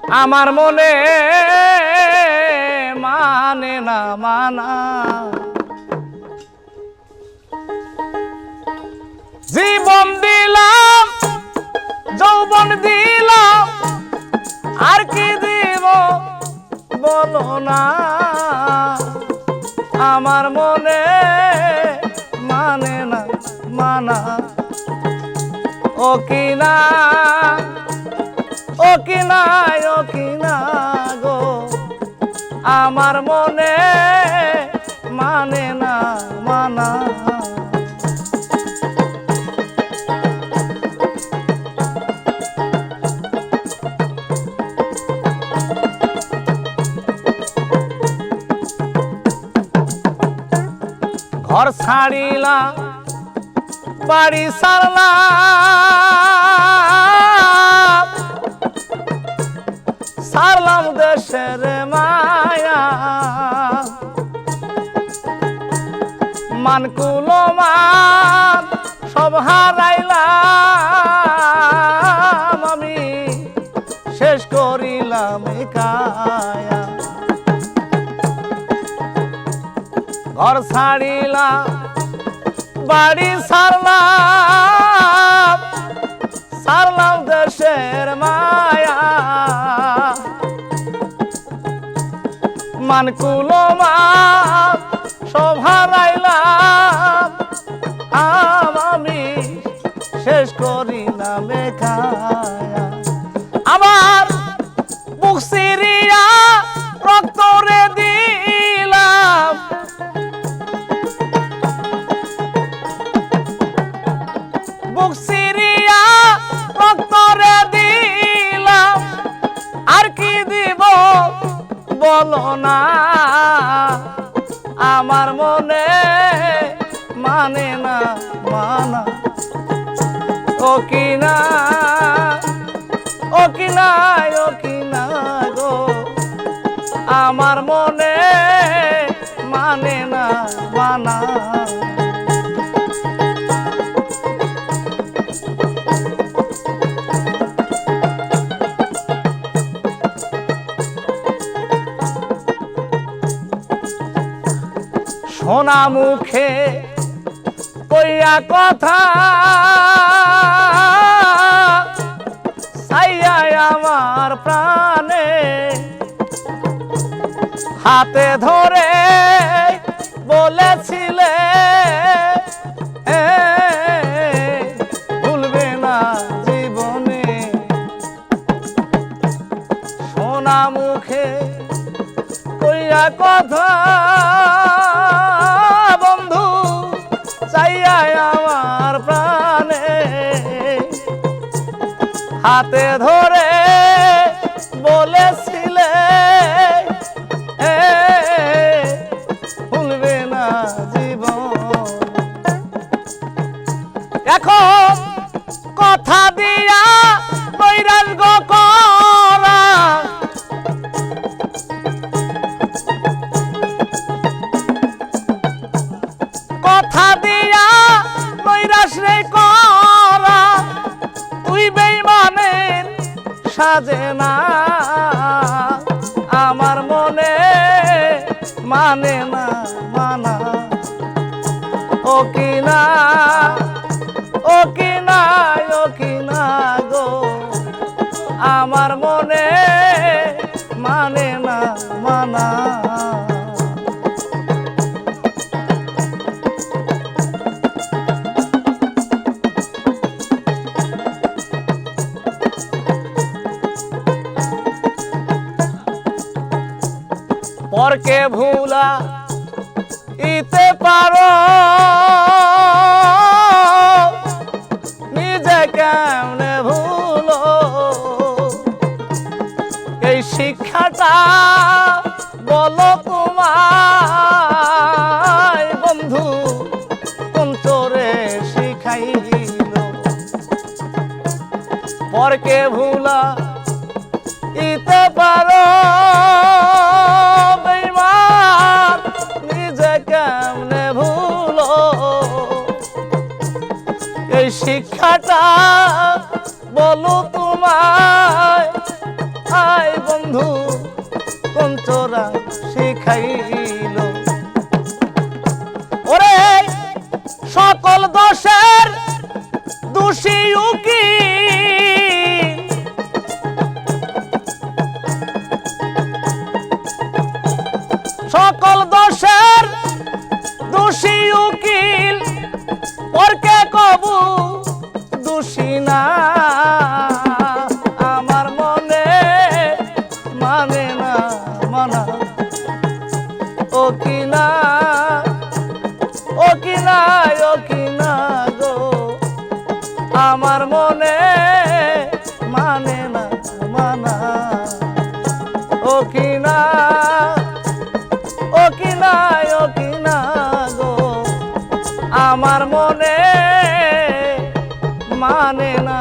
আমার মনে মানে না মানা জীবন দিলাম যৌবন দিলাম আর কি দিব বলো না আমার মনে মানে না মানা ও কিনা ও কিনা ও কিনা গো আমার মনে মানে না মানা ঘর ছাড়িলা বাড়ি সারলাম দেশের মায়া মানকুলো মান সব হারাইলাম আমি শেষ করিলাম কায়া ঘর ছাড়িলাম বাড়ি সারলাম দেশের মায়া মানকুলো মান সব হারাইলাম আমি শেষ করিলাম খায়া আমার বুক সিরিয়া রক্তরে দিলাম বুক সিরিয়া রক্তরে দিলাম আর কি দিব বলো না আমার মনে মানে না মানা ও কিনা ও কিনা ও কিনা গো আমার মনে মানে না মানা সোনা মুখে কইয়া কথা সাইয়া আমার প্রাণে হাতে ধরে বলেছিলে ভুলবে না জীবনে সোনা মুখে কইয়া কথা আমার প্রাণে হাতে ধরে বলেছিলে ভুলবে না জীবন এখন কথা দিয়া বৈরাজ গো করা কথা দিয়া বৈরাজ রে করা তুই বেঈমানের সাজে না আমার মনে মানে না মানা ও কিনা ও কিনা ও কিনা গো আমার মনে মানে না মানা পরকে ভুলা ইতে পারো নিজে কেমনে ভুলো এই শিক্ষাটা বলো তোমায় বন্ধু কোন চোরে শিখাইল পরকে ভুলা ইতে পারো শিক্ষাটা বলো তোমায় বন্ধু কোন চোরা শিখাইল। ওরে সকল দোষের দোষী উকিল, সকল দোষের দোষী উকিল, পরকে কবু দোষী না। আমার মনে মানে না মানা, ও কিনা ও কিনা ও কিনা গো, আমার মনে মানে না মানা, ও কিনা ও কিনা ও কিনা গো, আমার মনে মানে না।